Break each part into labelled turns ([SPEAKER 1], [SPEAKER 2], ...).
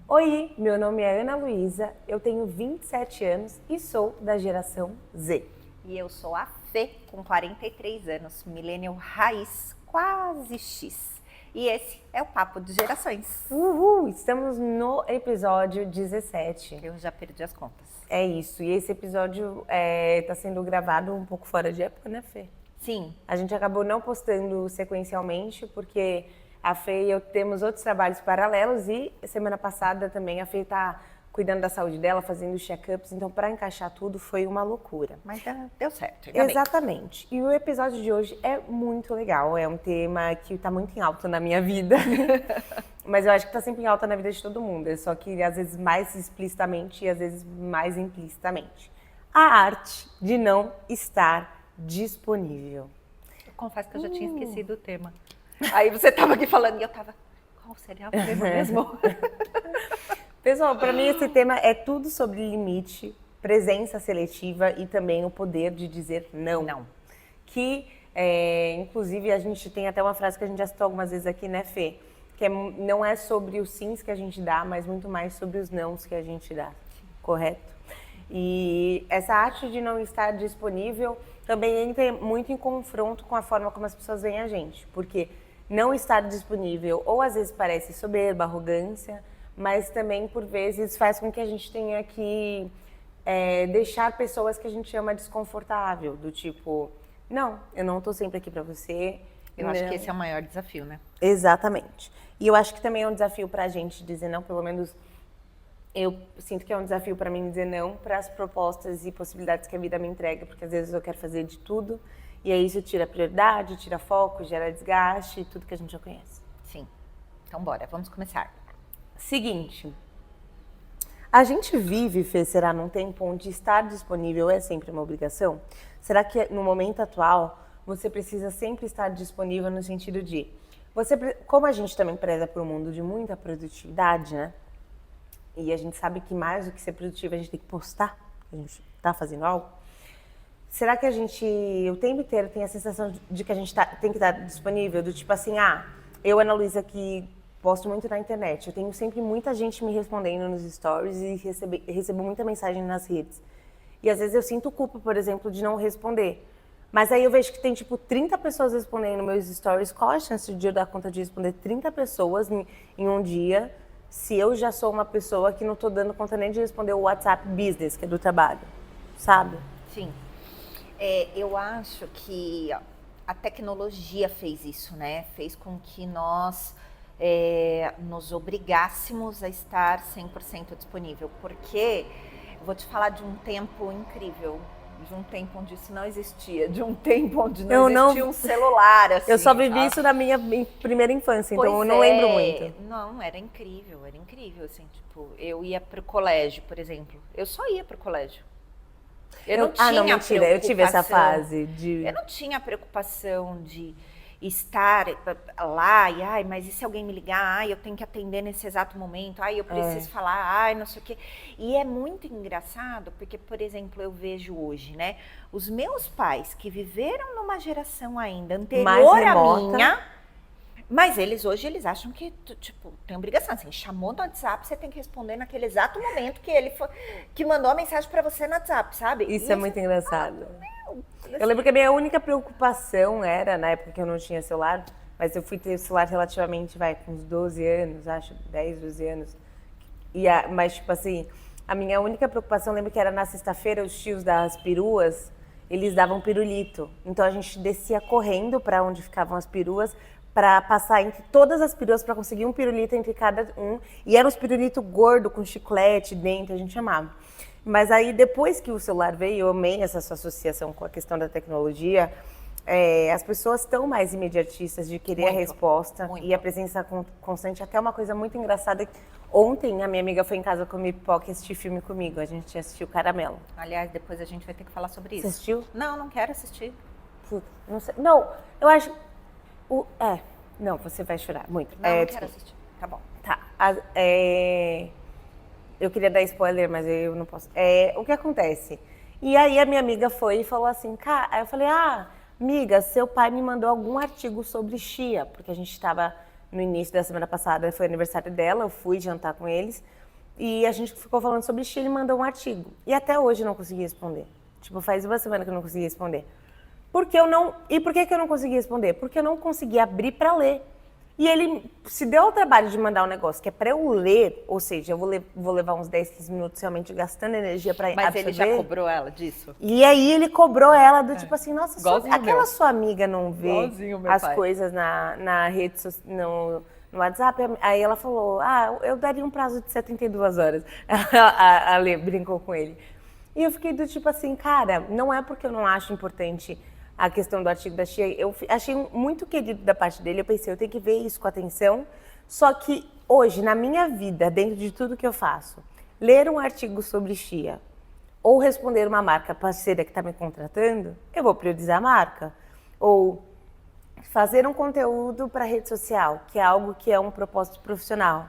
[SPEAKER 1] Oi, meu nome é Ana Luísa, eu tenho 27 anos e sou da geração Z.
[SPEAKER 2] E eu sou a Fê, com 43 anos, millennial raiz, quase X. E esse é o Papo de Gerações.
[SPEAKER 1] Uhul, estamos no episódio 17.
[SPEAKER 2] Eu já perdi as contas.
[SPEAKER 1] É isso, e esse episódio tá sendo gravado um pouco fora de época, né, Fê?
[SPEAKER 2] Sim.
[SPEAKER 1] A gente acabou não postando sequencialmente, porque a Fê e eu temos outros trabalhos paralelos e semana passada também a Fê tá cuidando da saúde dela, fazendo check-ups, então para encaixar tudo foi uma loucura.
[SPEAKER 2] Mas deu certo.
[SPEAKER 1] Exatamente. E o episódio de hoje é muito legal, é um tema que tá muito em alta na minha vida, mas eu acho que tá sempre em alta na vida de todo mundo, só que às vezes mais explicitamente e às vezes mais implicitamente. A arte de não estar disponível.
[SPEAKER 2] Eu confesso que eu já tinha esquecido o tema. Aí você tava aqui falando e eu tava, qual seria o tema mesmo?
[SPEAKER 1] Pessoal, para mim esse tema é tudo sobre limite, presença seletiva e também o poder de dizer não.
[SPEAKER 2] Não.
[SPEAKER 1] Que, inclusive, a gente tem até uma frase que a gente já citou algumas vezes aqui, né, Fê? Que não é sobre os sims que a gente dá, mas muito mais sobre os nãos que a gente dá, correto? E essa arte de não estar disponível também entra muito em confronto com a forma como as pessoas veem a gente. Porque não estar disponível ou às vezes parece soberba, arrogância, mas também, por vezes, faz com que a gente tenha que deixar pessoas que a gente chama desconfortável, do tipo, não, eu não tô sempre aqui pra você.
[SPEAKER 2] Eu acho que esse é o maior desafio, né?
[SPEAKER 1] Exatamente. E eu acho que também é um desafio pra gente dizer não, pelo menos eu sinto que é um desafio pra mim dizer não para as propostas e possibilidades que a vida me entrega, porque às vezes eu quero fazer de tudo, e aí isso tira prioridade, tira foco, gera desgaste, tudo que a gente já conhece.
[SPEAKER 2] Sim. Então bora, vamos começar.
[SPEAKER 1] Seguinte, a gente vive, Fê, será num tempo onde estar disponível é sempre uma obrigação? Será que no momento atual você precisa sempre estar disponível no sentido de... como a gente também preza por um mundo de muita produtividade, né? E a gente sabe que mais do que ser produtivo a gente tem que postar, a gente tá fazendo algo. Será que a gente o tempo inteiro tem a sensação de que a gente tem que estar disponível? Do tipo assim, eu, Ana Luísa, que posto muito na internet. Eu tenho sempre muita gente me respondendo nos stories e recebo muita mensagem nas redes. E às vezes eu sinto culpa, por exemplo, de não responder. Mas aí eu vejo que tem tipo 30 pessoas respondendo meus stories. Qual a chance de eu dar conta de responder 30 pessoas em um dia, se eu já sou uma pessoa que não tô dando conta nem de responder o WhatsApp Business, que é do trabalho, sabe?
[SPEAKER 2] Sim. Eu acho que a tecnologia fez isso, né? Fez com que nós nos obrigássemos a estar 100% disponível, porque eu vou te falar de um tempo incrível, de um tempo onde isso não existia, de um tempo onde não existia um celular, assim.
[SPEAKER 1] Eu só vivi isso na minha primeira infância, então eu não lembro muito.
[SPEAKER 2] Não, era incrível, assim, tipo, eu ia pro colégio, por exemplo, eu só ia pro colégio. Eu não tinha
[SPEAKER 1] mentira, eu tive essa fase de...
[SPEAKER 2] Eu não tinha a preocupação de estar lá e, mas e se alguém me ligar? Eu tenho que atender nesse exato momento. Eu preciso falar, não sei o quê. E é muito engraçado, porque, por exemplo, eu vejo hoje, né? Os meus pais que viveram numa geração ainda anterior à minha, mas hoje eles acham que, tipo, tem obrigação. Assim, chamou no WhatsApp, você tem que responder naquele exato momento que mandou a mensagem pra você no WhatsApp, sabe?
[SPEAKER 1] Isso é muito engraçado. Eu lembro que a minha única preocupação era, na época que eu não tinha celular, mas eu fui ter celular relativamente, com uns 12 anos, acho, 10, 12 anos. Mas, tipo assim, a minha única preocupação, lembro que era na sexta-feira, os tios das peruas, eles davam pirulito. Então a gente descia correndo para onde ficavam as peruas, para passar entre todas as peruas para conseguir um pirulito entre cada um. E era uns pirulito gordo com chiclete dentro, a gente chamava. Mas aí, depois que o celular veio, eu amei essa sua associação com a questão da tecnologia. As pessoas estão mais imediatistas de querer a resposta e a presença constante. Até uma coisa muito engraçada. Ontem, a minha amiga foi em casa comer pipoca e assistir filme comigo. A gente assistiu Caramelo.
[SPEAKER 2] Aliás, depois a gente vai ter que falar sobre isso.
[SPEAKER 1] Você assistiu?
[SPEAKER 2] Não, não quero assistir.
[SPEAKER 1] Puta, não sei. Não, eu acho... Não, você vai chorar muito.
[SPEAKER 2] Não quero assistir. Tá bom.
[SPEAKER 1] Tá. Eu queria dar spoiler, mas eu não posso. O que acontece? E aí a minha amiga foi e falou assim, cara, aí eu falei, amiga, seu pai me mandou algum artigo sobre chia, porque a gente estava no início da semana passada, foi aniversário dela, eu fui jantar com eles, e a gente ficou falando sobre chia, ele mandou um artigo. E até hoje eu não consegui responder. Tipo, faz uma semana que eu não consegui responder. Porque eu não... E por que eu não consegui responder? Porque eu não consegui abrir para ler. E ele se deu ao trabalho de mandar um negócio que é para eu ler, ou seja, eu vou levar uns 10, 15 minutos realmente gastando energia para absorver.
[SPEAKER 2] Mas ele já cobrou ela disso?
[SPEAKER 1] E aí ele cobrou ela do tipo assim, nossa, aquela
[SPEAKER 2] meu.
[SPEAKER 1] sua amiga não vê as
[SPEAKER 2] pai.
[SPEAKER 1] coisas na rede social, no WhatsApp? Aí ela falou, eu daria um prazo de 72 horas. A Lê brincou com ele. E eu fiquei do tipo assim, cara, não é porque eu não acho importante a questão do artigo da Chia, eu achei muito querido da parte dele, eu pensei, eu tenho que ver isso com atenção, só que hoje, na minha vida, dentro de tudo que eu faço, ler um artigo sobre Chia ou responder uma marca parceira que está me contratando, eu vou priorizar a marca. Ou fazer um conteúdo para rede social, que é algo que é um propósito profissional.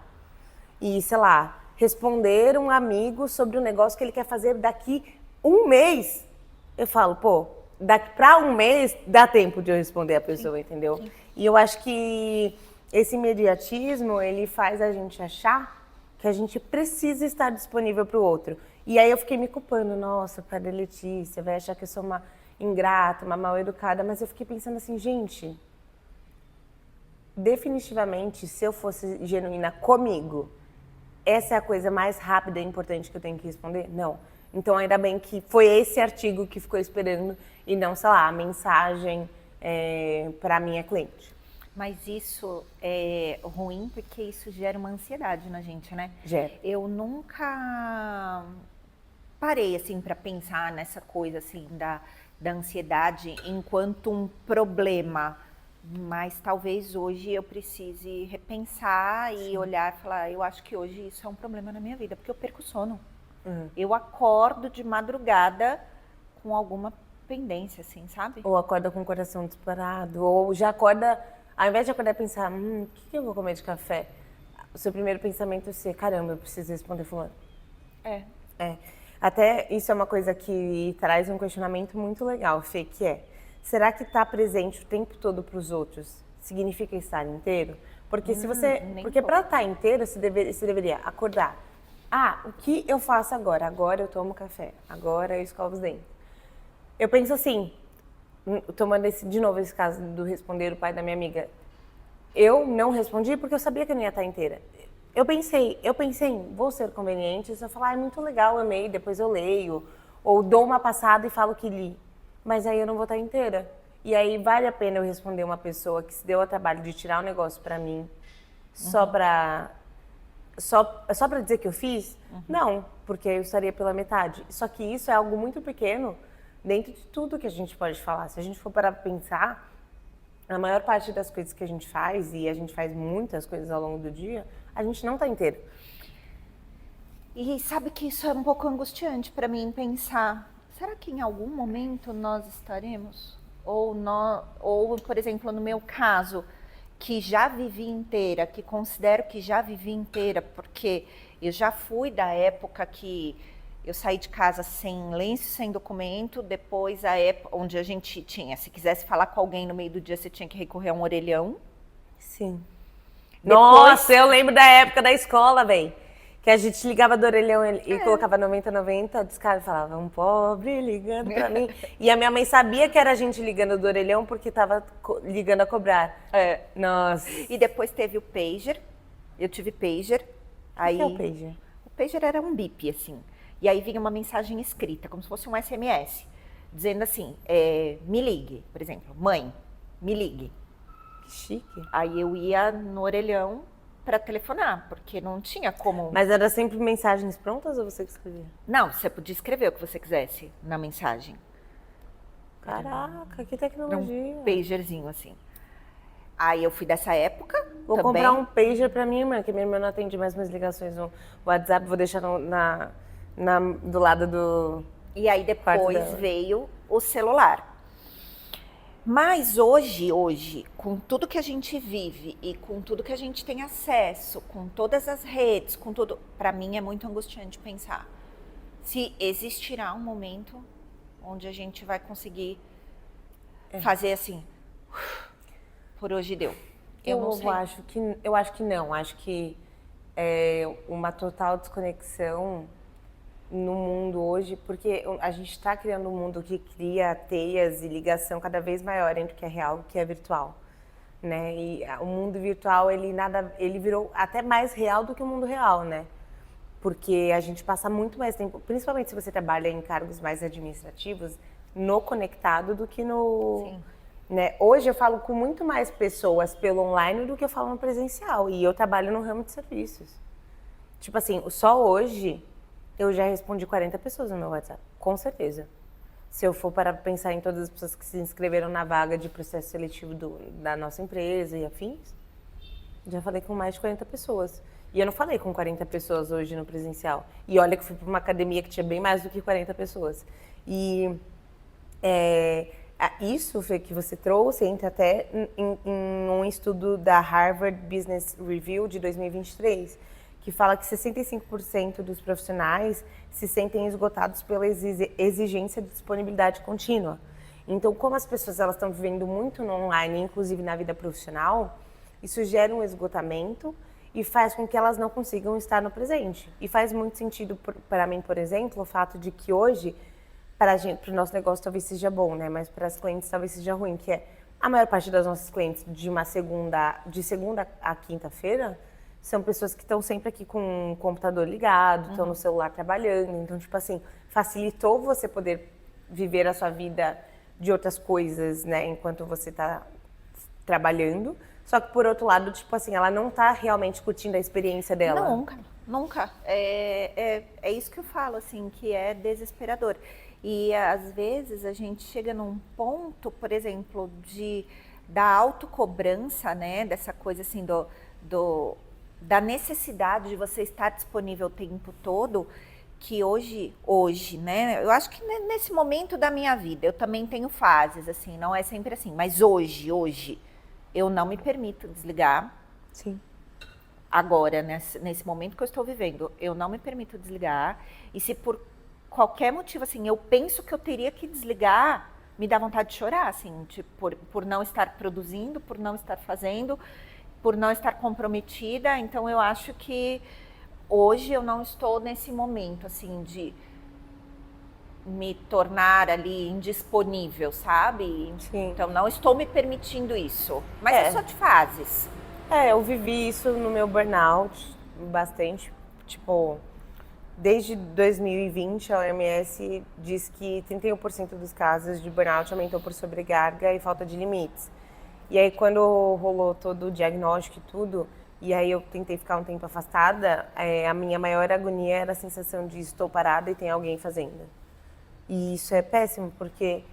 [SPEAKER 1] E, sei lá, responder um amigo sobre um negócio que ele quer fazer daqui um mês. Eu falo, pô, daqui para um mês dá tempo de eu responder a pessoa, entendeu? Sim. E eu acho que esse imediatismo, ele faz a gente achar que a gente precisa estar disponível para o outro. E aí eu fiquei me culpando, nossa, pai da Letícia, vai achar que eu sou uma ingrata, uma mal educada, mas eu fiquei pensando assim, gente, definitivamente, se eu fosse genuína comigo, essa é a coisa mais rápida e importante que eu tenho que responder? Não. Então, ainda bem que foi esse artigo que ficou esperando e não, sei lá, a mensagem para a minha cliente.
[SPEAKER 2] Mas isso é ruim porque isso gera uma ansiedade na gente, né?
[SPEAKER 1] Gera.
[SPEAKER 2] Eu nunca parei, assim, para pensar nessa coisa, assim, da ansiedade enquanto um problema. Mas talvez hoje eu precise repensar e olhar e falar, eu acho que hoje isso é um problema na minha vida, porque eu perco sono. Eu acordo de madrugada com alguma pendência, assim, sabe?
[SPEAKER 1] Ou acorda com o coração disparado, ou já acorda, ao invés de acordar e pensar, o que eu vou comer de café? O seu primeiro pensamento é ser, caramba, eu preciso responder fulano.
[SPEAKER 2] É.
[SPEAKER 1] Até isso é uma coisa que traz um questionamento muito legal, Fê, que é, será que estar presente o tempo todo para os outros significa estar inteiro? Porque se você, porque para estar inteiro, você deveria acordar. O que eu faço agora? Agora eu tomo café, agora eu escovo os dentes. Eu penso assim, tomando de novo esse caso do responder o pai da minha amiga, eu não respondi porque eu sabia que eu não ia estar inteira. Eu pensei em, vou ser conveniente, se eu falar, é muito legal, amei, depois eu leio, ou dou uma passada e falo que li, mas aí eu não vou estar inteira. E aí vale a pena eu responder uma pessoa que se deu ao trabalho de tirar o negócio pra mim, só pra dizer que eu fiz? Não, porque eu estaria pela metade. Só que isso é algo muito pequeno dentro de tudo que a gente pode falar. Se a gente for parar pra pensar, a maior parte das coisas que a gente faz, e a gente faz muitas coisas ao longo do dia, a gente não tá inteiro.
[SPEAKER 2] E sabe que isso é um pouco angustiante para mim pensar, será que em algum momento nós estaremos? Ou, por exemplo, no meu caso, que já vivi inteira, que considero que já vivi inteira, porque eu já fui da época que eu saí de casa sem lenço, sem documento, depois a época onde a gente tinha, se quisesse falar com alguém no meio do dia, você tinha que recorrer a um orelhão.
[SPEAKER 1] Sim.
[SPEAKER 2] Depois...
[SPEAKER 1] Nossa, eu lembro da época da escola, velho. Que a gente ligava do orelhão e colocava 9090, os caras falavam, um pobre ligando pra mim. E a minha mãe sabia que era a gente ligando do orelhão porque tava ligando a cobrar. Nossa.
[SPEAKER 2] E depois teve o pager. Eu tive pager.
[SPEAKER 1] Aí... O que é o pager?
[SPEAKER 2] O pager era um bip, assim. E aí vinha uma mensagem escrita, como se fosse um SMS. Dizendo assim, me ligue, por exemplo. Mãe, me ligue.
[SPEAKER 1] Que chique.
[SPEAKER 2] Aí eu ia no orelhão para telefonar, porque não tinha como...
[SPEAKER 1] Mas era sempre mensagens prontas ou você que escrevia?
[SPEAKER 2] Não, você podia escrever o que você quisesse na mensagem.
[SPEAKER 1] Caraca, que tecnologia.
[SPEAKER 2] Um pagerzinho, assim. Aí eu fui dessa época.
[SPEAKER 1] Vou comprar um pager pra minha irmã, que minha irmã não atende mais minhas ligações no WhatsApp, vou deixar do lado do...
[SPEAKER 2] E aí depois veio o celular. Mas hoje, com tudo que a gente vive e com tudo que a gente tem acesso, com todas as redes, com tudo, para mim é muito angustiante pensar se existirá um momento onde a gente vai conseguir fazer assim, por hoje deu. Eu não sei.
[SPEAKER 1] Eu acho que não. Acho que uma total desconexão no mundo hoje, porque a gente está criando um mundo que cria teias e ligação cada vez maior entre o que é real e o que é virtual, né? E o mundo virtual, ele virou até mais real do que o mundo real, né? Porque a gente passa muito mais tempo, principalmente se você trabalha em cargos mais administrativos, no conectado do que no...
[SPEAKER 2] Sim.
[SPEAKER 1] Né? Hoje eu falo com muito mais pessoas pelo online do que eu falo no presencial. E eu trabalho no ramo de serviços. Tipo assim, só hoje eu já respondi 40 pessoas no meu WhatsApp, com certeza. Se eu for para pensar em todas as pessoas que se inscreveram na vaga de processo seletivo da nossa empresa e afins, já falei com mais de 40 pessoas. E eu não falei com 40 pessoas hoje no presencial. E olha que fui para uma academia que tinha bem mais do que 40 pessoas. E isso que você trouxe entra até em um estudo da Harvard Business Review de 2023, que fala que 65% dos profissionais se sentem esgotados pela exigência de disponibilidade contínua. Então, como as pessoas elas estão vivendo muito no online, inclusive na vida profissional, isso gera um esgotamento e faz com que elas não consigam estar no presente. E faz muito sentido para mim, por exemplo, o fato de que hoje, para o nosso negócio talvez seja bom, né? Mas para as clientes talvez seja ruim, que é a maior parte das nossas clientes de segunda a quinta-feira, são pessoas que estão sempre aqui com o computador ligado, estão no celular trabalhando. Então, tipo assim, facilitou você poder viver a sua vida de outras coisas, né? Enquanto você está trabalhando. Só que, por outro lado, tipo assim, ela não está realmente curtindo a experiência dela.
[SPEAKER 2] Nunca, nunca. É isso que eu falo, assim, que é desesperador. E, às vezes, a gente chega num ponto, por exemplo, da autocobrança, né? Dessa coisa, assim, da necessidade de você estar disponível o tempo todo, que hoje, né? Eu acho que nesse momento da minha vida, eu também tenho fases, assim, não é sempre assim, mas hoje, eu não me permito desligar.
[SPEAKER 1] Sim.
[SPEAKER 2] Agora, nesse momento que eu estou vivendo, eu não me permito desligar. E se por qualquer motivo, assim, eu penso que eu teria que desligar, me dá vontade de chorar, assim, tipo, por não estar produzindo, por não estar fazendo, por não estar comprometida. Então, eu acho que hoje eu não estou nesse momento, assim, de me tornar ali indisponível, sabe?
[SPEAKER 1] Sim.
[SPEAKER 2] Então, não estou me permitindo isso. Mas eu sou de fases.
[SPEAKER 1] Eu vivi isso no meu burnout bastante. Tipo, desde 2020, a OMS diz que 31% dos casos de burnout aumentou por sobrecarga e falta de limites. E aí, quando rolou todo o diagnóstico e tudo, e aí eu tentei ficar um tempo afastada, a minha maior agonia era a sensação de estou parada e tem alguém fazendo. E isso é péssimo, porque,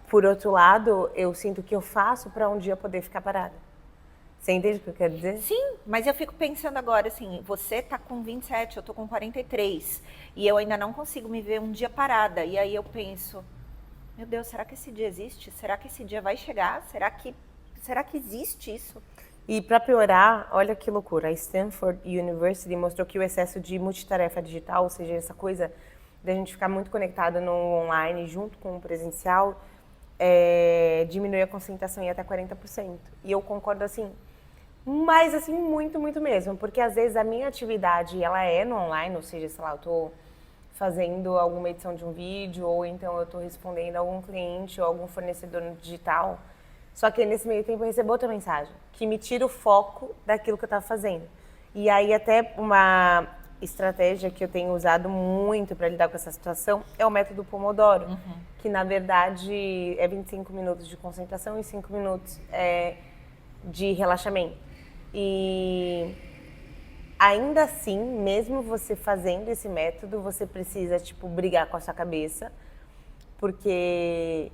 [SPEAKER 1] por outro lado, eu sinto que eu faço para um dia poder ficar parada. Você entende o que eu quero dizer?
[SPEAKER 2] Sim, mas eu fico pensando agora, assim, você tá com 27, eu tô com 43, e eu ainda não consigo me ver um dia parada. E aí eu penso, meu Deus, será que esse dia existe? Será que esse dia vai chegar? Será que existe isso?
[SPEAKER 1] E para piorar, olha que loucura, a Stanford University mostrou que o excesso de multitarefa digital, ou seja, essa coisa da gente ficar muito conectada no online junto com o presencial, diminui a concentração em até 40%. E eu concordo assim, mas assim, muito, muito mesmo, porque às vezes a minha atividade, ela é no online, ou seja, sei lá, eu tô fazendo alguma edição de um vídeo, ou então eu tô respondendo a algum cliente ou algum fornecedor no digital. Só que nesse meio tempo eu recebo outra mensagem, que me tira o foco daquilo que eu estava fazendo. E aí até uma estratégia que eu tenho usado muito para lidar com essa situação é o método Pomodoro, que na verdade é 25 minutos de concentração e 5 minutos de relaxamento. E ainda assim, mesmo você fazendo esse método, você precisa, tipo, brigar com a sua cabeça, porque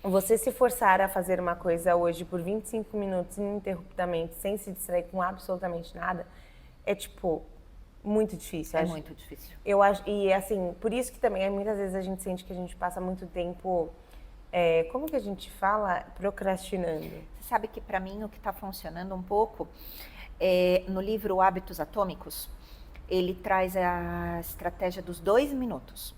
[SPEAKER 1] você se forçar a fazer uma coisa hoje por 25 minutos ininterruptamente, sem se distrair com absolutamente nada, é, tipo, muito difícil.
[SPEAKER 2] É muito difícil.
[SPEAKER 1] Eu acho, e assim, por isso que também muitas vezes a gente sente que a gente passa muito tempo, como que a gente fala? Procrastinando.
[SPEAKER 2] Você sabe que para mim o que está funcionando um pouco, no livro Hábitos Atômicos, ele traz a estratégia dos 2 minutos.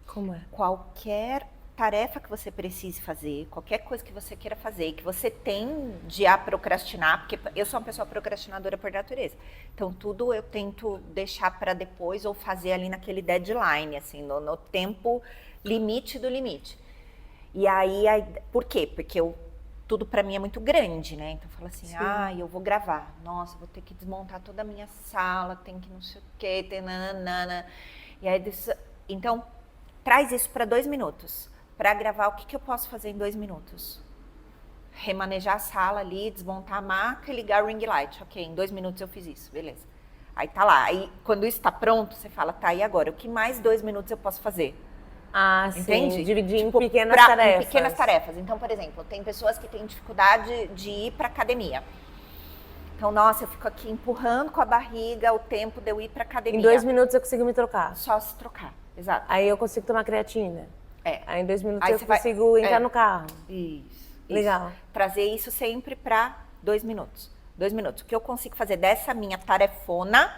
[SPEAKER 1] Como é?
[SPEAKER 2] Qualquer tarefa que você precise fazer, qualquer coisa que você queira fazer, que você tende a procrastinar, porque eu sou uma pessoa procrastinadora por natureza. Então, tudo eu tento deixar para depois ou fazer ali naquele deadline, assim, no tempo limite do limite. E aí, por quê? Porque tudo para mim é muito grande, né? Então, eu falo assim, eu vou gravar. Nossa, vou ter que desmontar toda a minha sala, tem que não sei o quê, tem nananana. E aí, então, traz isso para 2 minutos. Para gravar, o que eu posso fazer em 2 minutos? Remanejar a sala ali, desmontar a maca e ligar o ring light. Ok, em 2 minutos eu fiz isso, beleza. Aí tá lá. Aí, quando isso tá pronto, você fala, tá, e agora? O que mais 2 minutos eu posso fazer?
[SPEAKER 1] Entende?
[SPEAKER 2] Sim.
[SPEAKER 1] Dividir em pequenas tarefas.
[SPEAKER 2] Em pequenas tarefas. Então, por exemplo, tem pessoas que têm dificuldade de ir para academia. Então, nossa, eu fico aqui empurrando com a barriga o tempo de eu ir para academia.
[SPEAKER 1] Em 2 minutos eu consigo me trocar.
[SPEAKER 2] Só se trocar, exato.
[SPEAKER 1] Aí eu consigo tomar creatina. Aí em 2 minutos
[SPEAKER 2] aí
[SPEAKER 1] eu consigo entrar no carro.
[SPEAKER 2] Isso.
[SPEAKER 1] Legal.
[SPEAKER 2] Trazer isso sempre para 2 minutos. 2 minutos. O que eu consigo fazer dessa minha tarefona,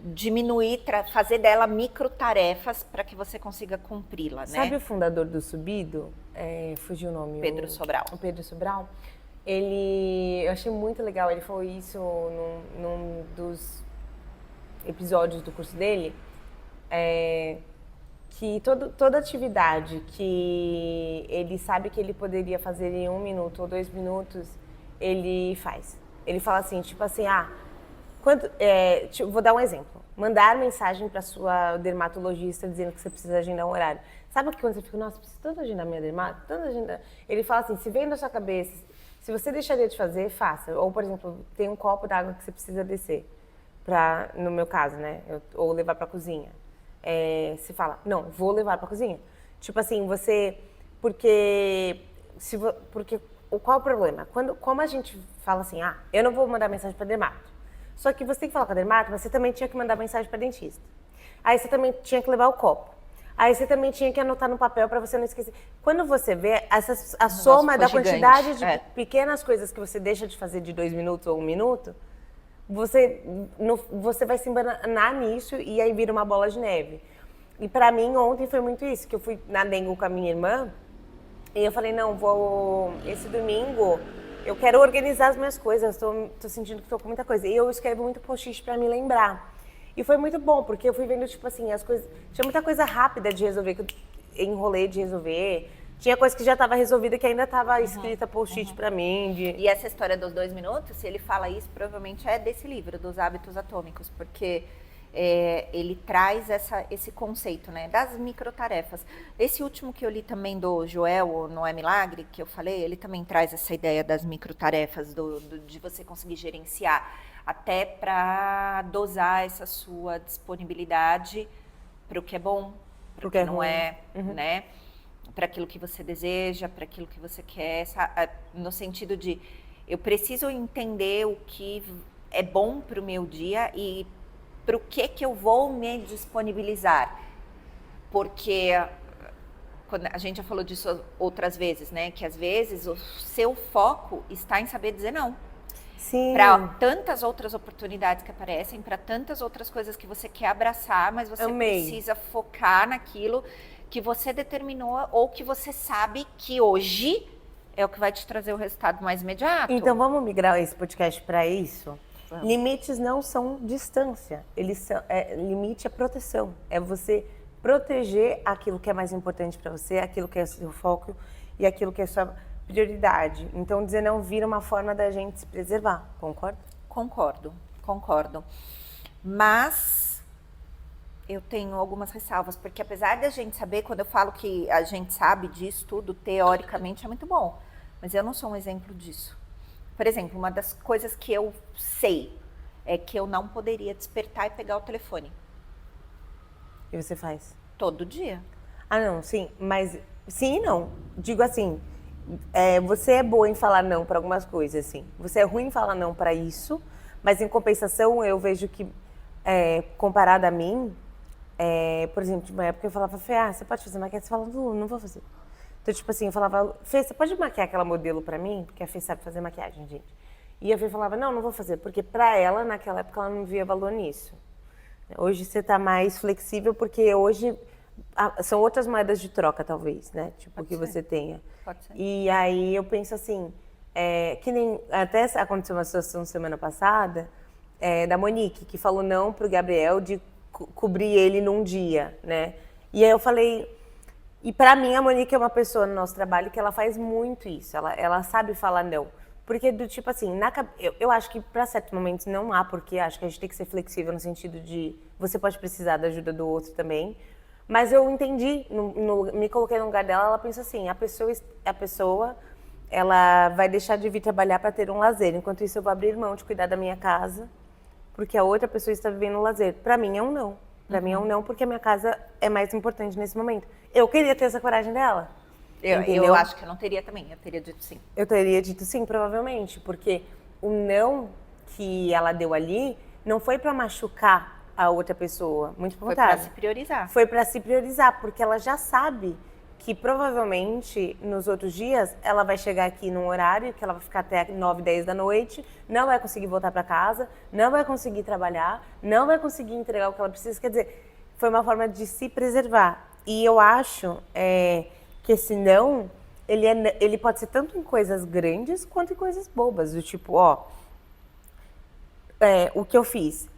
[SPEAKER 2] diminuir, fazer dela micro tarefas para que você consiga cumpri-la, né?
[SPEAKER 1] Sabe o fundador do Subido? Fugiu o nome.
[SPEAKER 2] Pedro Sobral.
[SPEAKER 1] O Pedro Sobral. Eu achei muito legal, ele falou isso num dos episódios do curso dele, que toda atividade que ele sabe que ele poderia fazer em 1 minuto ou 2 minutos, ele faz. Ele fala assim, tipo assim, vou dar um exemplo. Mandar mensagem para sua dermatologista dizendo que você precisa agendar um horário. Sabe que quando você fica, nossa, preciso tanto agendar minha dermato, tanto agendar... Ele fala assim, se vem da sua cabeça, se você deixaria de fazer, faça. Ou, por exemplo, tem um copo d'água que você precisa descer, no meu caso, né? Ou levar para a cozinha. Você fala, não, vou levar para a cozinha. Tipo assim, porque qual é o problema? Como a gente fala assim, eu não vou mandar mensagem para dermato. Só que você tem que falar com a dermato, mas você também tinha que mandar mensagem para dentista. Aí você também tinha que levar o copo. Aí você também tinha que anotar no papel para você não esquecer. Quando você vê a soma da quantidade de pequenas coisas que você deixa de fazer de 2 minutos ou 1 minuto, você vai se embananar nisso e aí vira uma bola de neve. E para mim ontem foi muito isso, que eu fui na dengue com a minha irmã e eu falei, não, esse domingo eu quero organizar as minhas coisas, tô sentindo que estou com muita coisa. E eu escrevo muito post-it para me lembrar. E foi muito bom, porque eu fui vendo, tipo assim, as coisas... Tinha muita coisa rápida de resolver, que eu enrolei de resolver. Tinha coisa que já estava resolvida, que ainda estava escrita post-it para mim.
[SPEAKER 2] E essa história dos 2 minutos, se ele fala isso, provavelmente é desse livro, dos Hábitos Atômicos, porque ele traz esse conceito, né, das microtarefas. Esse último que eu li também do Joel, o Não é Milagre, que eu falei, ele também traz essa ideia das microtarefas, de você conseguir gerenciar, até para dosar essa sua disponibilidade para o que é bom, para o que não é, né? Para aquilo que você deseja, para aquilo que você quer, no sentido de eu preciso entender o que é bom para o meu dia e para o que eu vou me disponibilizar. Porque quando a gente já falou disso outras vezes, né? Que às vezes o seu foco está em saber dizer não. Para tantas outras oportunidades que aparecem, para tantas outras coisas que você quer abraçar, mas você precisa focar naquilo que você determinou ou que você sabe que hoje é o que vai te trazer o resultado mais imediato.
[SPEAKER 1] Então vamos migrar esse podcast para isso? Vamos. Limites não são distância, limite é proteção, é você proteger aquilo que é mais importante para você, aquilo que é o seu foco e aquilo que é a sua prioridade. Então, dizer não vira uma forma da gente se preservar, concorda?
[SPEAKER 2] Concordo. Mas eu tenho algumas ressalvas, porque apesar da gente saber, quando eu falo que a gente sabe disso tudo, teoricamente é muito bom, mas eu não sou um exemplo disso. Por exemplo, uma das coisas que eu sei é que eu não poderia despertar e pegar o telefone.
[SPEAKER 1] E você faz?
[SPEAKER 2] Todo dia.
[SPEAKER 1] Não, sim, mas sim e não. Digo assim, você é boa em falar não para algumas coisas, assim. Você é ruim em falar não para isso, mas em compensação eu vejo que, comparado a mim, por exemplo, uma época eu falava, Fê, você pode fazer maquiagem? Você fala, não vou fazer. Então, tipo assim, eu falava, Fê, você pode maquiar aquela modelo pra mim? Porque a Fê sabe fazer maquiagem, gente. E a Fê falava, não vou fazer, porque pra ela, naquela época, ela não via valor nisso. Hoje você tá mais flexível, porque hoje São outras moedas de troca, talvez, né? Tipo,
[SPEAKER 2] Pode
[SPEAKER 1] que
[SPEAKER 2] ser.
[SPEAKER 1] você tenha.
[SPEAKER 2] Pode ser.
[SPEAKER 1] E aí eu penso assim, que nem até aconteceu uma situação semana passada, da Monique, que falou não pro Gabriel de cobrir ele num dia, né? E aí eu falei, e pra mim a Monique é uma pessoa no nosso trabalho que ela faz muito isso, ela sabe falar não. Porque do tipo assim, eu acho que para certos momentos não há porquê, acho que a gente tem que ser flexível no sentido de você pode precisar da ajuda do outro também. Mas eu entendi, me coloquei no lugar dela, ela pensa assim, a pessoa ela vai deixar de vir trabalhar para ter um lazer, enquanto isso eu vou abrir mão de cuidar da minha casa, porque a outra pessoa está vivendo um lazer. Para mim é um não. Para mim é um não, porque a minha casa é mais importante nesse momento. Eu queria ter essa coragem dela.
[SPEAKER 2] Eu acho que eu não teria também, eu teria dito sim.
[SPEAKER 1] Eu teria dito sim, provavelmente, porque o não que ela deu ali não foi para machucar a outra pessoa, muito pelo contrário.
[SPEAKER 2] Foi para se priorizar.
[SPEAKER 1] Foi para se priorizar, porque ela já sabe que provavelmente nos outros dias ela vai chegar aqui num horário que ela vai ficar até 9, 10 da noite, não vai conseguir voltar para casa, não vai conseguir trabalhar, não vai conseguir entregar o que ela precisa. Quer dizer, foi uma forma de se preservar. E eu acho que esse não, ele pode ser tanto em coisas grandes quanto em coisas bobas, do tipo, o que eu fiz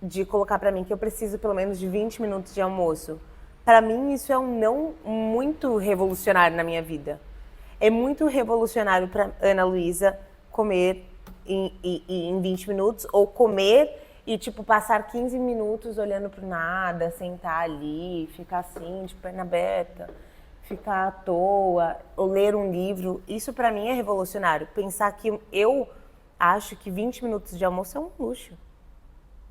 [SPEAKER 1] de colocar pra mim que eu preciso pelo menos de 20 minutos de almoço. Pra mim, isso é um não muito revolucionário na minha vida. É muito revolucionário pra Ana Luísa comer em 20 minutos, ou comer e, tipo, passar 15 minutos olhando pro nada, sentar ali, ficar assim, de perna aberta, ficar à toa, ou ler um livro. Isso pra mim é revolucionário. Pensar que eu acho que 20 minutos de almoço é um luxo.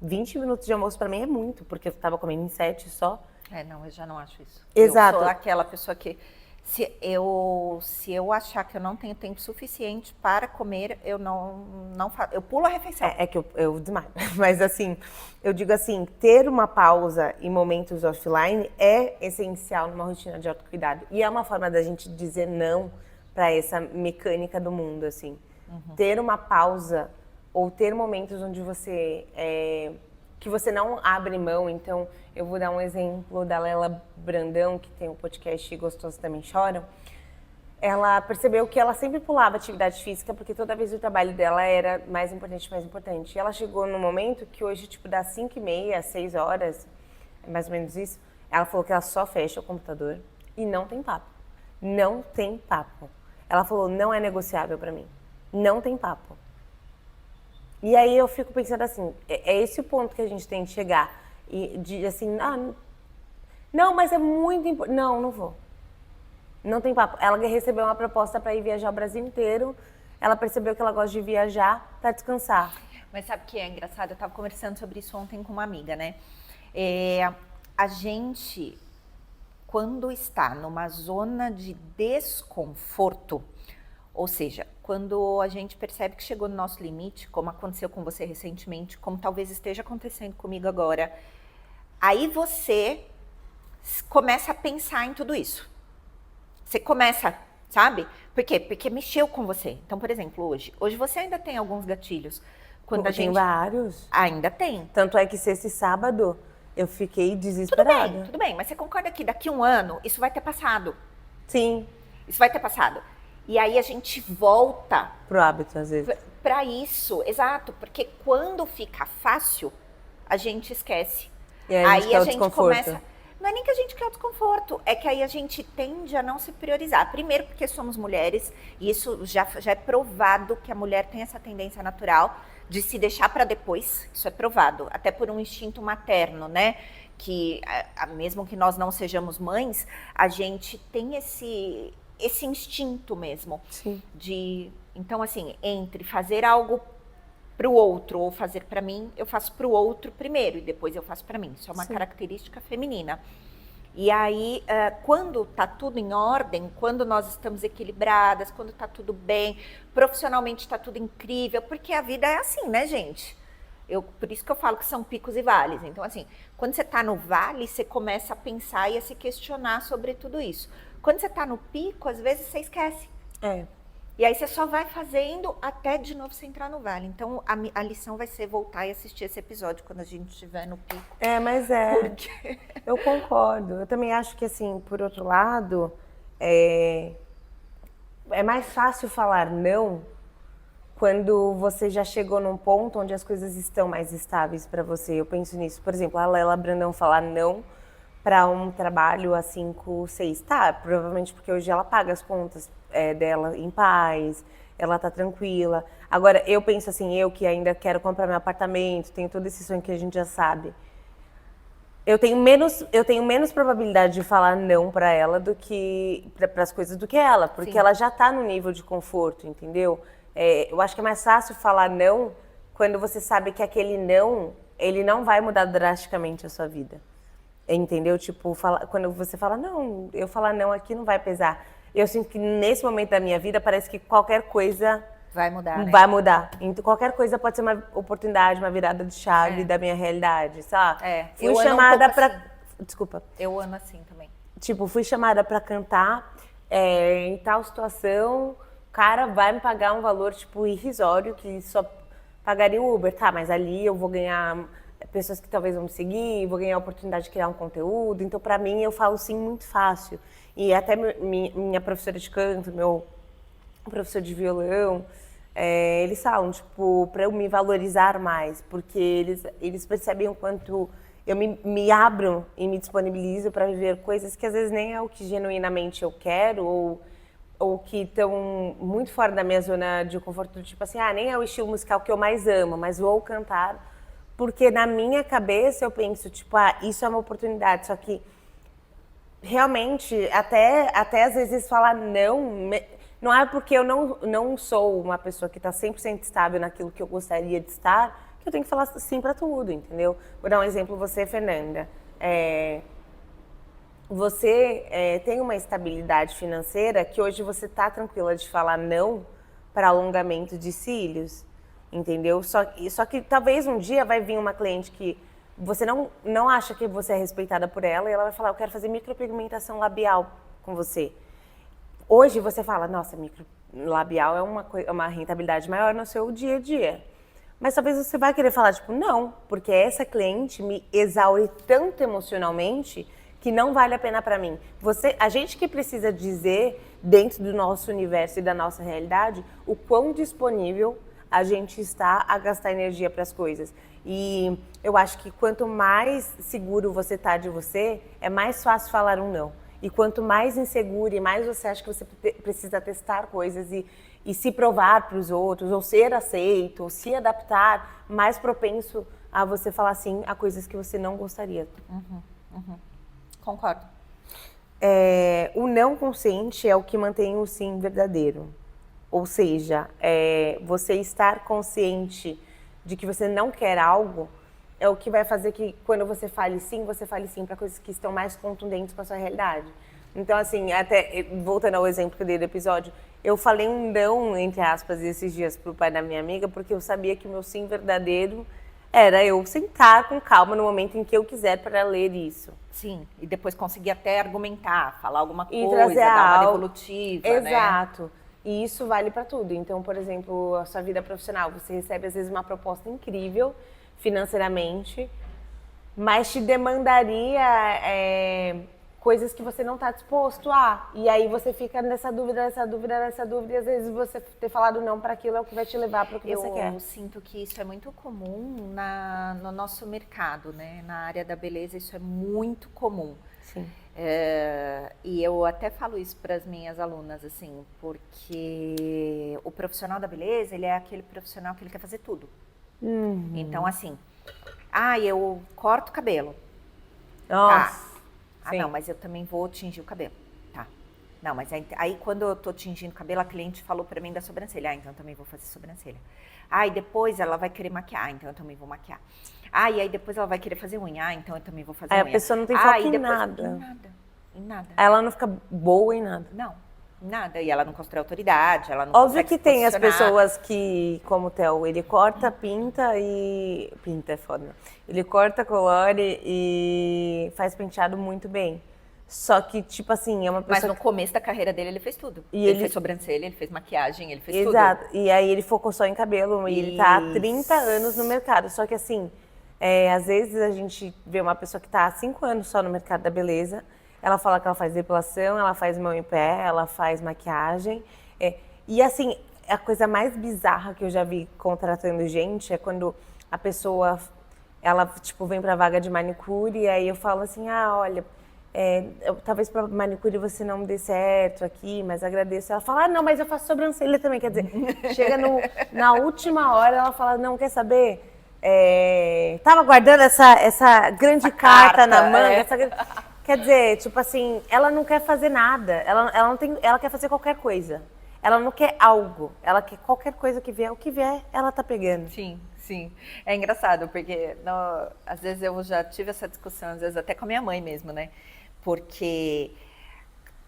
[SPEAKER 1] 20 minutos de almoço pra mim é muito, porque eu tava comendo em 7 só.
[SPEAKER 2] Não, eu já não acho isso.
[SPEAKER 1] Exato.
[SPEAKER 2] Eu sou aquela pessoa que, se eu achar que eu não tenho tempo suficiente para comer, eu não faço, eu pulo a refeição.
[SPEAKER 1] É que eu desmaio. Mas assim, eu digo assim, ter uma pausa em momentos offline é essencial numa rotina de autocuidado. E é uma forma da gente dizer não pra essa mecânica do mundo, assim. Ter uma pausa ou ter momentos onde que você não abre mão. Então, eu vou dar um exemplo da Lela Brandão, que tem um podcast Gostosos Também Choram. Ela percebeu que ela sempre pulava atividade física, porque toda vez o trabalho dela era mais importante, mais importante. E ela chegou no momento que hoje, tipo, das 5h30 às 6 horas, é mais ou menos isso, ela falou que ela só fecha o computador e não tem papo. Não tem papo. Ela falou, não é negociável pra mim. Não tem papo. E aí eu fico pensando assim, é esse o ponto que a gente tem de chegar. E de assim, não, mas é muito importante. Não vou. Não tem papo. Ela recebeu uma proposta para ir viajar o Brasil inteiro. Ela percebeu que ela gosta de viajar para descansar.
[SPEAKER 2] Mas sabe o que é engraçado? Eu estava conversando sobre isso ontem com uma amiga, né? A gente, quando está numa zona de desconforto, ou seja, quando a gente percebe que chegou no nosso limite, como aconteceu com você recentemente, como talvez esteja acontecendo comigo agora, aí você começa a pensar em tudo isso. Você começa, sabe? Por quê? Porque mexeu com você. Então, por exemplo, hoje você ainda tem alguns gatilhos. Quando a gente...
[SPEAKER 1] Tem vários.
[SPEAKER 2] Ainda tem.
[SPEAKER 1] Tanto é que sexta e sábado eu fiquei desesperada.
[SPEAKER 2] Tudo bem, mas você concorda que daqui a um ano isso vai ter passado?
[SPEAKER 1] Sim.
[SPEAKER 2] Isso vai ter passado. E aí a gente volta
[SPEAKER 1] pro hábito, às vezes.
[SPEAKER 2] Para isso, exato, porque quando fica fácil, a gente esquece.
[SPEAKER 1] E aí a gente
[SPEAKER 2] começa. Não é nem que a gente quer o desconforto, é que aí a gente tende a não se priorizar. Primeiro, porque somos mulheres, e isso já é provado que a mulher tem essa tendência natural de se deixar para depois. Isso é provado, até por um instinto materno, né? Que mesmo que nós não sejamos mães, a gente tem esse instinto mesmo.
[SPEAKER 1] Sim.
[SPEAKER 2] Então, assim, entre fazer algo para o outro ou fazer para mim, eu faço para o outro primeiro e depois eu faço para mim. Isso é uma característica feminina. E aí, quando tá tudo em ordem, quando nós estamos equilibradas, quando tá tudo bem, profissionalmente tá tudo incrível, porque a vida é assim, né, gente? Por isso que eu falo que são picos e vales. Então, assim, quando você tá no vale, você começa a pensar e a se questionar sobre tudo isso. Quando você tá no pico, às vezes você esquece. E aí você só vai fazendo até de novo você entrar no vale. Então a lição vai ser voltar e assistir esse episódio quando a gente estiver no pico.
[SPEAKER 1] Mas eu concordo. Eu também acho que, assim, por outro lado, é mais fácil falar não quando você já chegou num ponto onde as coisas estão mais estáveis para você. Eu penso nisso. Por exemplo, a Lela Brandão falar não para um trabalho a 5, 6. Tá, provavelmente porque hoje ela paga as contas dela em paz, ela tá tranquila. Agora, eu penso assim, eu que ainda quero comprar meu apartamento, tenho todo esse sonho que a gente já sabe. Eu tenho menos probabilidade de falar não para ela do que para as coisas do que ela, porque ela já tá no nível de conforto, entendeu? Eu acho que é mais fácil falar não quando você sabe que aquele não, ele não vai mudar drasticamente a sua vida. Entendeu? Tipo, quando você fala, não, eu falar não aqui não vai pesar. Eu sinto que nesse momento da minha vida parece que qualquer coisa
[SPEAKER 2] vai mudar, né?
[SPEAKER 1] Vai mudar. Então, qualquer coisa pode ser uma oportunidade, uma virada de chave da minha realidade, sabe? Fui chamada pra...
[SPEAKER 2] assim.
[SPEAKER 1] Desculpa.
[SPEAKER 2] Eu amo assim também.
[SPEAKER 1] Tipo, fui chamada pra cantar em tal situação, o cara vai me pagar um valor, tipo, irrisório, que só pagaria o Uber. Tá, mas ali eu vou ganhar pessoas que talvez vão me seguir, vou ganhar a oportunidade de criar um conteúdo. Então, pra mim, eu falo sim muito fácil. E até minha professora de canto, meu professor de violão, eles falam, tipo, pra eu me valorizar mais, porque eles percebem o quanto eu me abro e me disponibilizo para viver coisas que às vezes nem é o que genuinamente eu quero, ou que estão muito fora da minha zona de conforto, tipo assim, nem é o estilo musical que eu mais amo, mas vou cantar, porque na minha cabeça eu penso, tipo, isso é uma oportunidade, só que realmente, até às vezes falar não é porque eu não sou uma pessoa que está 100% estável naquilo que eu gostaria de estar, que eu tenho que falar sim para tudo, entendeu? Vou dar um exemplo, você, Fernanda. Você tem uma estabilidade financeira que hoje você está tranquila de falar não para alongamento de cílios, entendeu? Só que talvez um dia vai vir uma cliente que você não acha que você é respeitada por ela e ela vai falar, eu quero fazer micropigmentação labial com você. Hoje você fala, nossa, microlabial é uma rentabilidade maior no seu dia a dia. Mas talvez você vai querer falar, tipo, não, porque essa cliente me exaure tanto emocionalmente que não vale a pena para mim. A gente que precisa dizer, dentro do nosso universo e da nossa realidade, o quão disponível a gente está a gastar energia para as coisas. E eu acho que quanto mais seguro você está de você, é mais fácil falar um não. E quanto mais inseguro e mais você acha que você precisa testar coisas e se provar para os outros, ou ser aceito, ou se adaptar, mais propenso a você falar sim a coisas que você não gostaria.
[SPEAKER 2] Concordo.
[SPEAKER 1] O não consciente é o que mantém o sim verdadeiro. Ou seja, você estar consciente de que você não quer algo é o que vai fazer que quando você fale sim para coisas que estão mais contundentes com a sua realidade. Então, assim, até voltando ao exemplo que eu dei do episódio, eu falei um não, entre aspas, esses dias pro pai da minha amiga, porque eu sabia que o meu sim verdadeiro era eu sentar com calma no momento em que eu quiser para ler isso.
[SPEAKER 2] Sim, e depois conseguir até argumentar, falar alguma
[SPEAKER 1] E
[SPEAKER 2] coisa,
[SPEAKER 1] trazer
[SPEAKER 2] dar uma
[SPEAKER 1] algo
[SPEAKER 2] devolutiva,
[SPEAKER 1] Exato. Né? E isso vale para tudo. Então, por exemplo, a sua vida profissional, você recebe às vezes uma proposta incrível financeiramente, mas te demandaria coisas que você não está disposto a. E aí você fica nessa dúvida, e às vezes você ter falado não para aquilo é o que vai te levar para o que você quer.
[SPEAKER 2] Eu sinto que isso é muito comum no nosso mercado, né? Na área da beleza isso é muito comum.
[SPEAKER 1] Sim.
[SPEAKER 2] E eu até falo isso para as minhas alunas, assim, porque o profissional da beleza, ele é aquele profissional que ele quer fazer tudo. Então, assim, eu corto o cabelo.
[SPEAKER 1] Nossa.
[SPEAKER 2] Tá. Não, mas eu também vou tingir o cabelo. Tá. Não, mas aí quando eu tô tingindo o cabelo, a cliente falou pra mim da sobrancelha. Então eu também vou fazer sobrancelha. E depois ela vai querer maquiar, então eu também vou maquiar. E aí depois ela vai querer fazer unha, então eu também vou fazer unha.
[SPEAKER 1] A pessoa não tem foco em nada.
[SPEAKER 2] Em nada.
[SPEAKER 1] Ela não fica boa em nada.
[SPEAKER 2] Não. Nada, e ela não constrói autoridade, ela não
[SPEAKER 1] Óbvio que tem as
[SPEAKER 2] posicionar.
[SPEAKER 1] pessoas que, como o Theo, ele corta, pinta e... Pinta é foda. Ele corta, colore e faz penteado muito bem. Só que, tipo assim, é uma
[SPEAKER 2] Mas
[SPEAKER 1] pessoa...
[SPEAKER 2] no começo da carreira dele, ele fez tudo.
[SPEAKER 1] E
[SPEAKER 2] Ele
[SPEAKER 1] ele-
[SPEAKER 2] fez sobrancelha, ele fez maquiagem, ele fez tudo.
[SPEAKER 1] Exato. E aí ele focou só em cabelo e ele tá há 30 anos no mercado. Só que assim, às vezes a gente vê uma pessoa que tá há 5 anos só no mercado da beleza, ela fala que ela faz depilação, ela faz mão em pé, ela faz maquiagem. E assim, a coisa mais bizarra que eu já vi contratando gente é quando a pessoa, ela tipo, vem pra vaga de manicure e aí eu falo assim, olha... talvez para manicure você não dê certo aqui, mas agradeço. Ela fala, não, mas eu faço sobrancelha também. Quer dizer, chega na última hora, ela fala, não, quer saber? Tava guardando essa grande carta na manga. Quer dizer, tipo assim, ela não quer fazer nada. Ela quer fazer qualquer coisa. Ela não quer algo. Ela quer qualquer coisa que vier. O que vier, ela tá pegando.
[SPEAKER 2] Sim, sim. É engraçado, porque às vezes eu já tive essa discussão, às vezes até com a minha mãe mesmo, né? Porque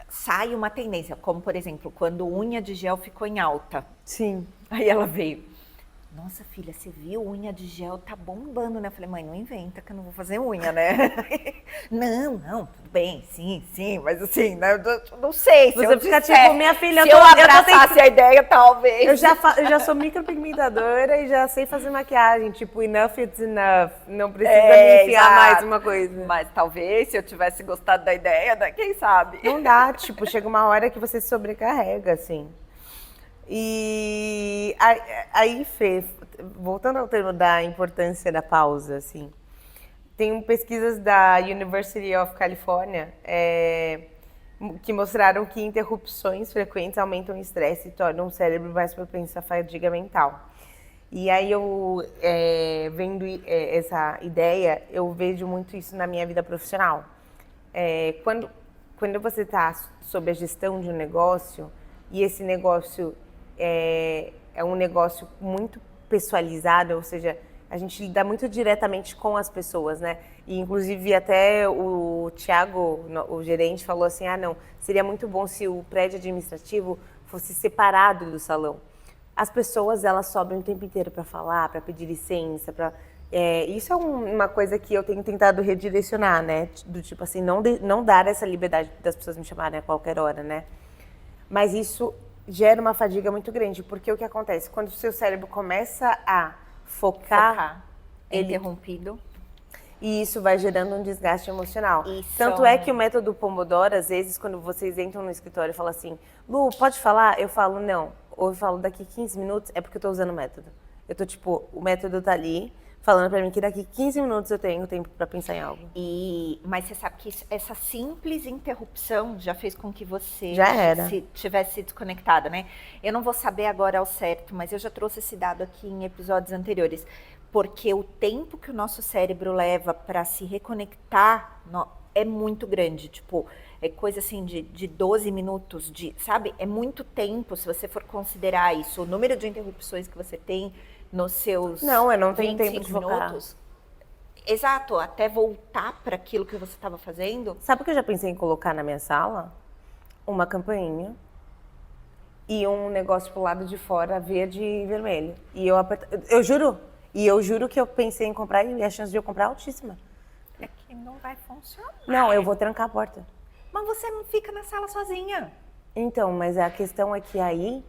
[SPEAKER 2] sai uma tendência, como por exemplo, quando unha de gel ficou em alta.
[SPEAKER 1] Sim.
[SPEAKER 2] Aí ela veio, nossa filha, você viu, unha de gel tá bombando, né? Eu falei, mãe, não inventa que eu não vou fazer unha, né? Não, tudo bem, sim, mas assim, né, eu não sei.
[SPEAKER 1] Você fica tipo, minha filha,
[SPEAKER 2] se eu abraçasse a ideia, talvez.
[SPEAKER 1] Eu já sou micropigmentadora e já sei fazer maquiagem, tipo, enough it's enough. Não precisa me enfiar mais uma coisa.
[SPEAKER 2] Mas talvez, se eu tivesse gostado da ideia, né, quem sabe?
[SPEAKER 1] Não dá, tipo, chega uma hora que você se sobrecarrega, assim. E aí, Fê, voltando ao termo da importância da pausa, assim, tem pesquisas da University of California que mostraram que interrupções frequentes aumentam o estresse e tornam o cérebro mais propenso à fadiga mental. E aí eu, vendo essa ideia, eu vejo muito isso na minha vida profissional. Quando você está sob a gestão de um negócio, e esse negócio é um negócio muito pessoalizado, ou seja, a gente lida muito diretamente com as pessoas, né? E inclusive até o Thiago, o gerente, falou assim, não, seria muito bom se o prédio administrativo fosse separado do salão. As pessoas, elas sobem o tempo inteiro para falar, para pedir licença, isso é uma coisa que eu tenho tentado redirecionar, né? Do tipo assim, não dar essa liberdade das pessoas me chamarem a qualquer hora, né? Mas isso gera uma fadiga muito grande, porque o que acontece? Quando o seu cérebro começa a focar
[SPEAKER 2] interrompido.
[SPEAKER 1] E isso vai gerando um desgaste emocional. Tanto é que o método Pomodoro, às vezes, quando vocês entram no escritório e falam assim, Lu, pode falar? Eu falo, não. Ou eu falo, daqui 15 minutos, é porque eu tô usando o método. Eu tô tipo, o método tá ali, falando pra mim que daqui 15 minutos eu tenho tempo pra pensar em algo.
[SPEAKER 2] Mas você sabe que essa simples interrupção já fez com que você tivesse desconectada, né? Eu não vou saber agora ao certo, mas eu já trouxe esse dado aqui em episódios anteriores. Porque o tempo que o nosso cérebro leva para se reconectar é muito grande. Tipo, é coisa assim de 12 minutos, sabe? É muito tempo, se você for considerar isso. O número de interrupções que você tem nos seus
[SPEAKER 1] Não, eu não tenho tempo de focar.
[SPEAKER 2] Minutos. Exato, até voltar para aquilo que você estava fazendo.
[SPEAKER 1] Sabe o que eu já pensei em colocar na minha sala? Uma campainha e um negócio pro lado de fora, verde e vermelho. E eu juro... E eu juro que eu pensei em comprar e a chance de eu comprar é altíssima.
[SPEAKER 2] É que não vai funcionar.
[SPEAKER 1] Não, eu vou trancar a porta.
[SPEAKER 2] Mas você não fica na sala sozinha.
[SPEAKER 1] Então, mas a questão é que aí,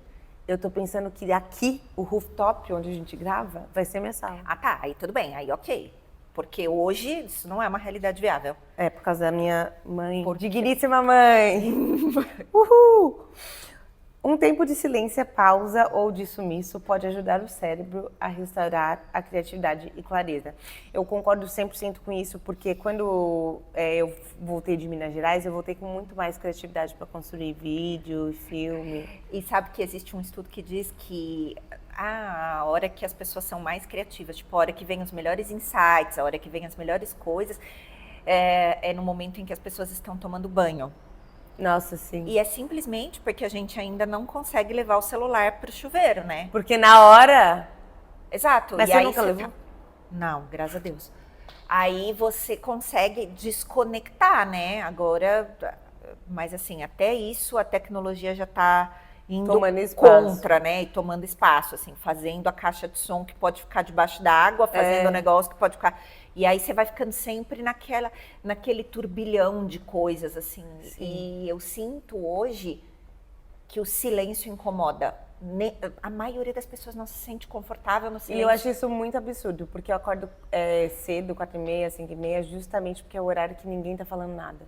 [SPEAKER 1] eu tô pensando que aqui, o rooftop onde a gente grava, vai ser minha sala.
[SPEAKER 2] Ah, tá. Aí tudo bem. Aí ok. Porque hoje isso não é uma realidade viável.
[SPEAKER 1] É, por causa da minha mãe. Digníssima mãe. Uhul! Um tempo de silêncio, pausa ou de sumiço pode ajudar o cérebro a restaurar a criatividade e clareza. Eu concordo 100% com isso, porque quando eu voltei de Minas Gerais, eu voltei com muito mais criatividade para construir vídeo e filme.
[SPEAKER 2] E sabe que existe um estudo que diz que a hora que as pessoas são mais criativas, tipo, a hora que vem os melhores insights, a hora que vem as melhores coisas, é no momento em que as pessoas estão tomando banho.
[SPEAKER 1] Nossa, sim.
[SPEAKER 2] E é simplesmente porque a gente ainda não consegue levar o celular pro chuveiro, né?
[SPEAKER 1] Porque na hora...
[SPEAKER 2] Exato.
[SPEAKER 1] Mas
[SPEAKER 2] e
[SPEAKER 1] você
[SPEAKER 2] aí
[SPEAKER 1] nunca levou?
[SPEAKER 2] Não, graças a Deus. Aí você consegue desconectar, né? Agora, mas assim, até isso a tecnologia já tá indo contra, né? E tomando espaço, assim, fazendo a caixa de som que pode ficar debaixo da água, fazendo o negócio que pode ficar... E aí você vai ficando sempre naquele turbilhão de coisas, assim.
[SPEAKER 1] Sim.
[SPEAKER 2] E eu sinto hoje que o silêncio incomoda. A maioria das pessoas não se sente confortável no silêncio.
[SPEAKER 1] E eu acho isso muito absurdo, porque eu acordo cedo, 4h30, 5h30, justamente porque é o horário que ninguém tá falando nada.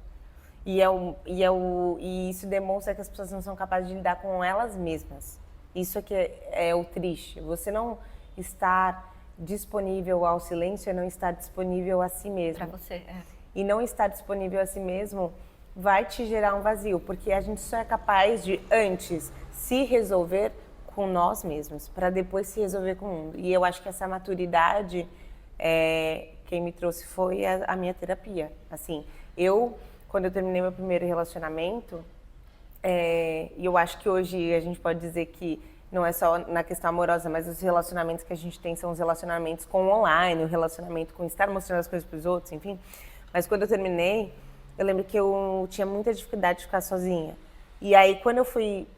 [SPEAKER 1] E isso demonstra que as pessoas não são capazes de lidar com elas mesmas. Isso é que é o triste. Você não estar disponível ao silêncio é não estar disponível a si mesmo.
[SPEAKER 2] Pra você,
[SPEAKER 1] E não estar disponível a si mesmo vai te gerar um vazio, porque a gente só é capaz de, antes, se resolver com nós mesmos, para depois se resolver com o mundo. E eu acho que essa maturidade, quem me trouxe foi a minha terapia. Assim, quando eu terminei meu primeiro relacionamento, e eu acho que hoje a gente pode dizer que não é só na questão amorosa, mas os relacionamentos que a gente tem são os relacionamentos com o online, o relacionamento com estar mostrando as coisas para os outros, enfim. Mas quando eu terminei, eu lembro que eu tinha muita dificuldade de ficar sozinha. E aí, quando eu fui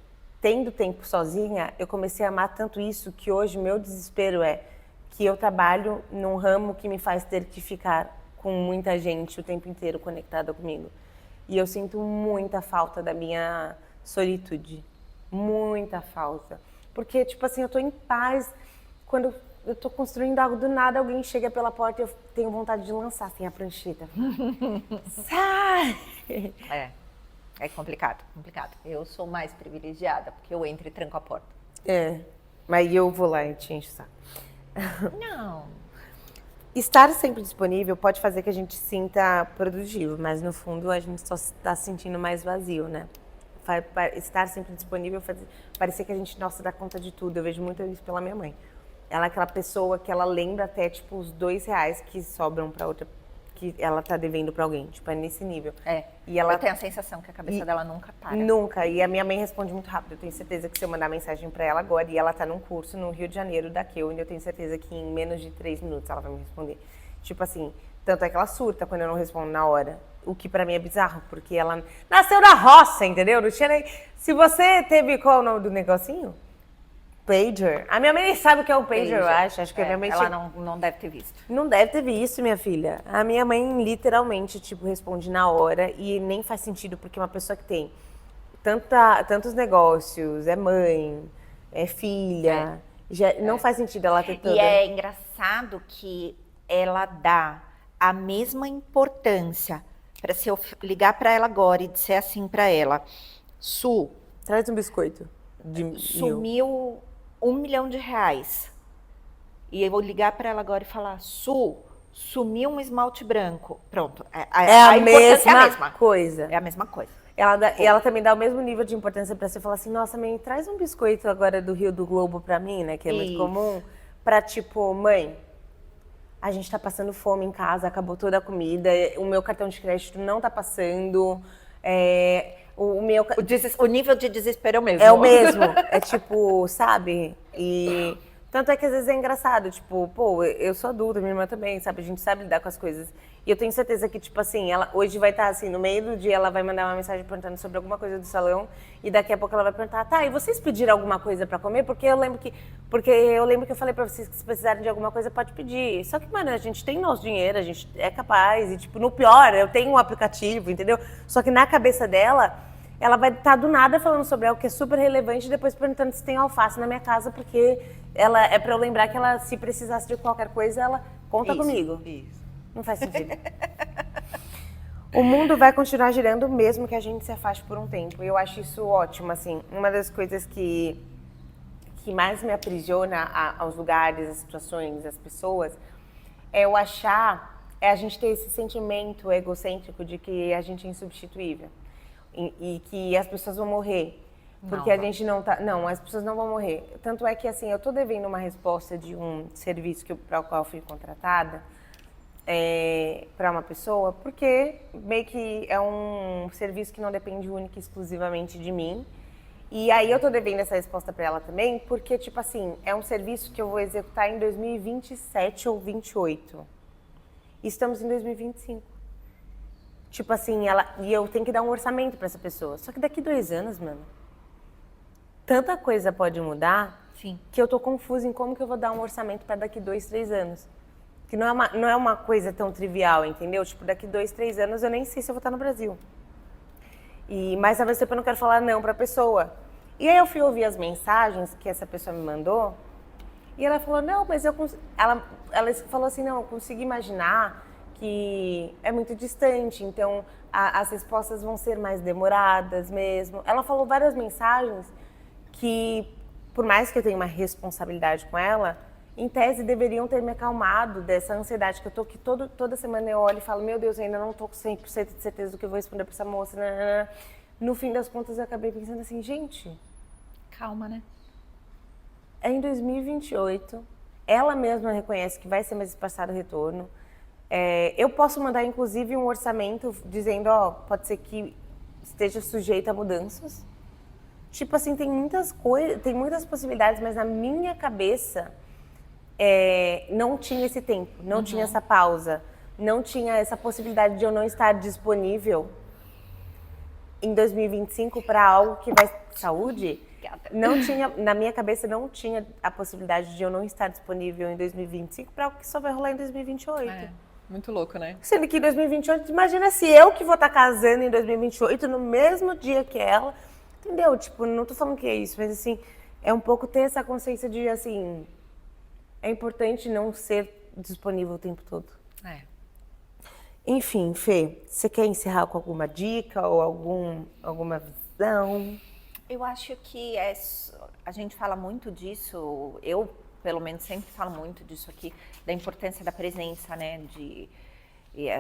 [SPEAKER 1] tendo tempo sozinha, eu comecei a amar tanto isso que hoje meu desespero é que eu trabalho num ramo que me faz ter que ficar com muita gente o tempo inteiro conectada comigo. E eu sinto muita falta da minha solitude. Muita falta. Porque, tipo assim, eu tô em paz. Quando eu tô construindo algo do nada, alguém chega pela porta e eu tenho vontade de lançar, assim, a prancheta. Sai!
[SPEAKER 2] É complicado. Eu sou mais privilegiada, porque eu entro e tranco a porta.
[SPEAKER 1] Mas eu vou lá e te encho o saco.
[SPEAKER 2] Não.
[SPEAKER 1] Estar sempre disponível pode fazer que a gente se sinta produtivo, mas no fundo a gente só está se sentindo mais vazio, né? Estar sempre disponível parecer que a gente, nossa, dá conta de tudo. Eu vejo muito isso pela minha mãe. Ela é aquela pessoa que ela lembra até, tipo, os R$2 que sobram pra outra, que ela tá devendo pra alguém. Tipo, é nesse nível.
[SPEAKER 2] E ela tem a sensação que a cabeça dela nunca para.
[SPEAKER 1] Nunca. E a minha mãe responde muito rápido. Eu tenho certeza que se eu mandar mensagem pra ela agora, e ela tá num curso no Rio de Janeiro da Keu, eu tenho certeza que em menos de 3 minutos ela vai me responder. Tipo assim, tanto é que ela surta quando eu não respondo na hora. O que pra mim é bizarro, porque ela nasceu na roça, entendeu? Não tinha nem... Se você teve... Qual é o nome do negocinho? Pager. A minha mãe nem sabe o que é o pager, eu acho. Acho que a minha mãe...
[SPEAKER 2] Ela não deve ter visto.
[SPEAKER 1] Não deve ter visto, minha filha. A minha mãe literalmente, tipo, responde na hora e nem faz sentido, porque uma pessoa que tem tantos negócios, é mãe, é filha, não faz sentido ela ter toda...
[SPEAKER 2] E é engraçado que ela dá a mesma importância para se eu ligar para ela agora e disser assim para ela, Su,
[SPEAKER 1] traz um biscoito
[SPEAKER 2] sumiu R$1 milhão. E eu vou ligar para ela agora e falar, Su, sumiu um esmalte branco. Pronto.
[SPEAKER 1] A mesma coisa.
[SPEAKER 2] É a mesma coisa.
[SPEAKER 1] Ela também dá o mesmo nível de importância para você falar assim, nossa, mãe, traz um biscoito agora do Rio do Globo para mim, né? Que é muito comum. Pra tipo, mãe, a gente tá passando fome em casa, acabou toda a comida, o meu cartão de crédito não tá passando,
[SPEAKER 2] o nível de desespero é o mesmo.
[SPEAKER 1] É o mesmo, é tipo, sabe? E tanto é que às vezes é engraçado, tipo, pô, eu sou adulta, minha irmã também, sabe? A gente sabe lidar com as coisas. E eu tenho certeza que, tipo assim, ela hoje vai estar assim, no meio do dia ela vai mandar uma mensagem perguntando sobre alguma coisa do salão e daqui a pouco ela vai perguntar, tá, e vocês pediram alguma coisa pra comer? Porque eu lembro que eu falei pra vocês que se precisarem de alguma coisa pode pedir. Só que, mano, a gente tem nosso dinheiro, a gente é capaz e, tipo, no pior, eu tenho um aplicativo, entendeu? Só que na cabeça dela, ela vai estar do nada falando sobre algo que é super relevante e depois perguntando se tem alface na minha casa, porque ela é pra eu lembrar que ela, se precisasse de qualquer coisa, ela conta comigo.
[SPEAKER 2] Isso.
[SPEAKER 1] Não faz sentido. O mundo vai continuar girando mesmo que a gente se afaste por um tempo. E eu acho isso ótimo, assim. Uma das coisas que mais me aprisiona aos lugares, às situações, às pessoas, é a gente ter esse sentimento egocêntrico de que a gente é insubstituível. E que as pessoas vão morrer. Porque a gente não tá... Não, as pessoas não vão morrer. Tanto é que, assim, eu tô devendo uma resposta de um serviço para o qual eu fui contratada para uma pessoa, porque meio que é um serviço que não depende única e exclusivamente de mim. E aí eu tô devendo essa resposta para ela também, porque, tipo assim, é um serviço que eu vou executar em 2027 ou 2028. E estamos em 2025. Tipo assim, e eu tenho que dar um orçamento para essa pessoa. Só que daqui 2 anos, mano, tanta coisa pode mudar.
[SPEAKER 2] Sim.
[SPEAKER 1] Que eu tô confusa em como que eu vou dar um orçamento para daqui 2, 3 anos. Que não é uma coisa tão trivial, entendeu? Tipo, daqui 2, 3 anos eu nem sei se eu vou estar no Brasil. Mas ao mesmo tempo eu não quero falar não pra pessoa. E aí eu fui ouvir as mensagens que essa pessoa me mandou. E ela falou, não, mas ela falou assim, não, eu consigo imaginar que é muito distante, então as respostas vão ser mais demoradas mesmo. Ela falou várias mensagens que, por mais que eu tenha uma responsabilidade com ela, em tese deveriam ter me acalmado dessa ansiedade que eu tô, que toda semana eu olho e falo, meu Deus, eu ainda não tô com 100% de certeza do que eu vou responder pra essa moça. Nanana. No fim das contas eu acabei pensando assim, gente...
[SPEAKER 2] Calma, né?
[SPEAKER 1] É em 2028, ela mesma reconhece que vai ser mais espaçado o retorno. Eu posso mandar, inclusive, um orçamento dizendo, ó, pode ser que esteja sujeito a mudanças. Tipo assim, tem muitas coisas, tem muitas possibilidades, mas na minha cabeça não tinha esse tempo, não tinha essa pausa, não tinha essa possibilidade de eu não estar disponível em 2025 para algo que vai... Saúde? Não tinha, na minha cabeça não tinha a possibilidade de eu não estar disponível em 2025 para algo que só vai rolar em 2028.
[SPEAKER 3] Muito louco, né?
[SPEAKER 1] Sendo que em 2028, imagina se eu que vou estar casando em 2028, no mesmo dia que ela, entendeu? Tipo, não tô falando que é isso, mas assim, é um pouco ter essa consciência de, assim, é importante não ser disponível o tempo todo. Enfim, Fê, você quer encerrar com alguma dica ou alguma visão?
[SPEAKER 2] Eu acho que a gente fala muito disso, eu pelo menos sempre falo muito disso aqui, da importância da presença, né? De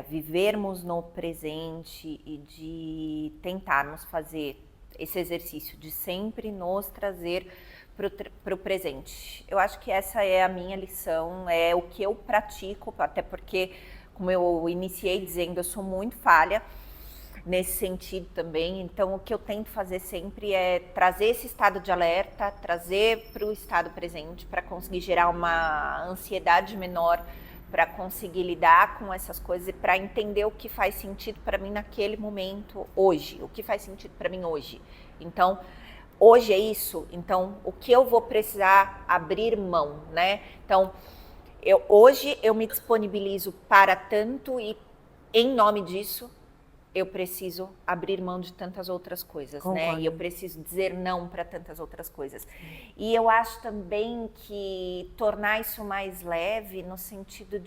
[SPEAKER 2] vivermos no presente e de tentarmos fazer esse exercício de sempre nos trazer para o presente. Eu acho que essa é a minha lição, é o que eu pratico, até porque, como eu iniciei dizendo, eu sou muito falha nesse sentido também. Então, o que eu tento fazer sempre é trazer esse estado de alerta, trazer para o estado presente, para conseguir gerar uma ansiedade menor, para conseguir lidar com essas coisas e para entender o que faz sentido para mim naquele momento, hoje. O que faz sentido para mim hoje. Então, hoje é isso. Então, o que eu vou precisar abrir mão, né? Então, hoje eu me disponibilizo para tanto e, em nome disso, eu preciso abrir mão de tantas outras coisas, né? E eu preciso dizer não para tantas outras coisas. E eu acho também que tornar isso mais leve no sentido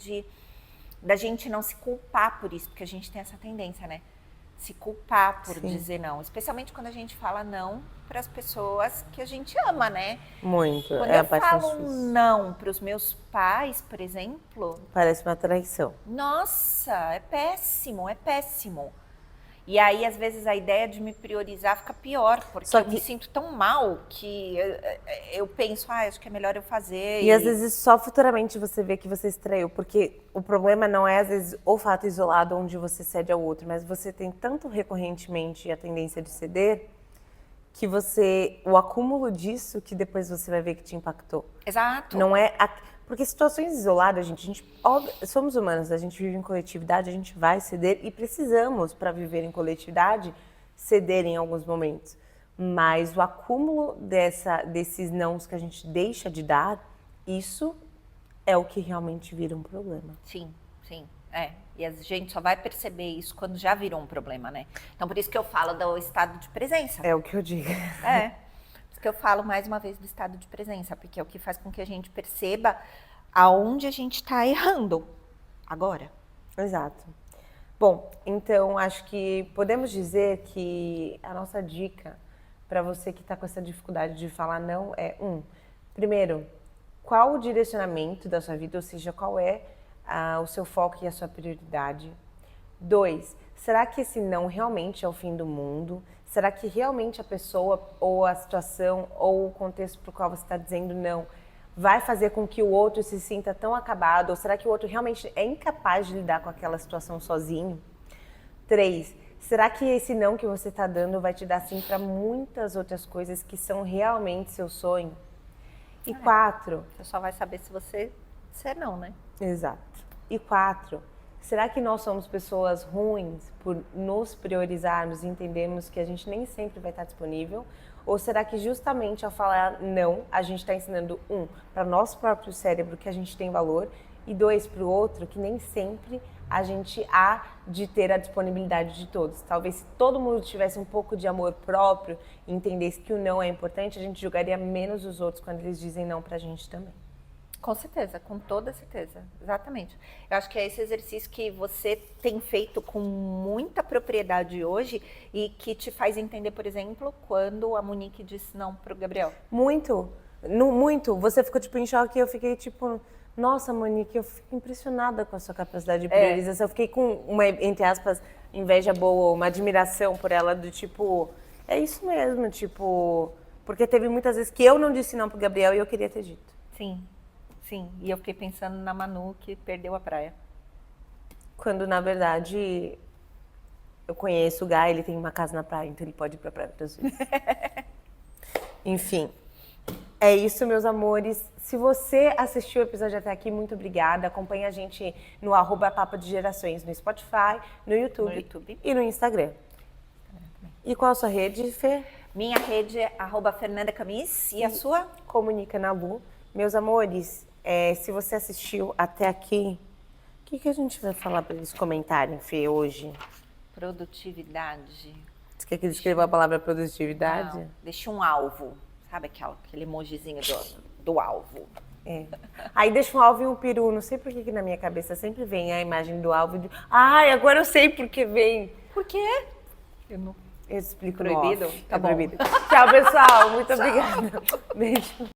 [SPEAKER 2] da gente não se culpar por isso, porque a gente tem essa tendência, né? Se culpar por dizer não, especialmente quando a gente fala não para as pessoas que a gente ama, né?
[SPEAKER 1] Muito.
[SPEAKER 2] Quando eu falo não para os meus pais, por exemplo,
[SPEAKER 1] parece uma traição.
[SPEAKER 2] Nossa, é péssimo, é péssimo. E aí, às vezes, a ideia de me priorizar fica pior, porque eu me sinto tão mal que eu penso, acho que é melhor eu fazer.
[SPEAKER 1] E às vezes só futuramente você vê que você estranhou, porque o problema não é, às vezes, o fato isolado onde você cede ao outro, mas você tem tanto recorrentemente a tendência de ceder que o acúmulo disso que depois você vai ver que te impactou.
[SPEAKER 2] Exato.
[SPEAKER 1] Não é... Porque situações isoladas, somos humanos, a gente vive em coletividade, a gente vai ceder e precisamos, para viver em coletividade, ceder em alguns momentos. Mas o acúmulo desses nãos que a gente deixa de dar, isso é o que realmente vira um problema.
[SPEAKER 2] Sim, sim, E a gente só vai perceber isso quando já virou um problema, né? Então, por isso que eu falo do estado de presença.
[SPEAKER 1] É o que eu digo.
[SPEAKER 2] Por isso que eu falo mais uma vez do estado de presença, porque é o que faz com que a gente perceba aonde a gente está errando agora.
[SPEAKER 1] Exato. Bom, então acho que podemos dizer que a nossa dica para você que está com essa dificuldade de falar não é primeiro, qual o direcionamento da sua vida, ou seja, qual é o seu foco e a sua prioridade. 2, será que esse não realmente é o fim do mundo? Será que realmente a pessoa ou a situação ou o contexto para o qual você está dizendo não vai fazer com que o outro se sinta tão acabado? Ou será que o outro realmente é incapaz de lidar com aquela situação sozinho? 3, será que esse não que você está dando vai te dar sim para muitas outras coisas que são realmente seu sonho? E 4...
[SPEAKER 2] Você só vai saber se você disser não, né?
[SPEAKER 1] Exato. E 4... será que nós somos pessoas ruins por nos priorizarmos e entendermos que a gente nem sempre vai estar disponível? Ou será que justamente ao falar não, a gente está ensinando, para nosso próprio cérebro que a gente tem valor E 2, para o outro, que nem sempre a gente há de ter a disponibilidade de todos. Talvez se todo mundo tivesse um pouco de amor próprio e entendesse que o não é importante, a gente julgaria menos os outros quando eles dizem não pra gente também.
[SPEAKER 2] Com certeza, com toda certeza, exatamente. Eu acho que é esse exercício que você tem feito com muita propriedade hoje e que te faz entender, por exemplo, quando a Monique disse não pro Gabriel.
[SPEAKER 1] Muito, muito. Você ficou tipo em choque e eu fiquei tipo, nossa, Monique, eu fico impressionada com a sua capacidade de priorização. Eu fiquei com uma, entre aspas, inveja boa, uma admiração por ela do tipo, é isso mesmo, tipo, porque teve muitas vezes que eu não disse não pro Gabriel e eu queria ter dito.
[SPEAKER 2] Sim. Sim, e eu fiquei pensando na Manu que perdeu a praia.
[SPEAKER 1] Quando, na verdade, eu conheço o Guy, ele tem uma casa na praia, então ele pode ir pra praia outras vezes. Enfim, é isso, meus amores. Se você assistiu o episódio até aqui, muito obrigada. Acompanhe a gente no @Papo de Gerações, no Spotify, no YouTube e no Instagram. E qual a sua rede, Fê?
[SPEAKER 2] Minha rede é @Fernanda Camis e a sua?
[SPEAKER 1] Comunica Nabu. Meus amores, se você assistiu até aqui, o que a gente vai falar para eles comentarem, Fê, hoje?
[SPEAKER 2] Produtividade.
[SPEAKER 1] Você quer que eu escreva a palavra produtividade?
[SPEAKER 2] Não, deixa um alvo. Sabe aquele emojizinho do alvo?
[SPEAKER 1] É. Aí deixa um alvo e um peru. Não sei por que na minha cabeça sempre vem a imagem do alvo. Ai, agora eu sei por que vem.
[SPEAKER 2] Por quê? Eu
[SPEAKER 1] explico
[SPEAKER 2] proibido?
[SPEAKER 1] no off.
[SPEAKER 2] Tá bom.
[SPEAKER 1] Proibido. Tchau, pessoal. Muito obrigada. Beijo.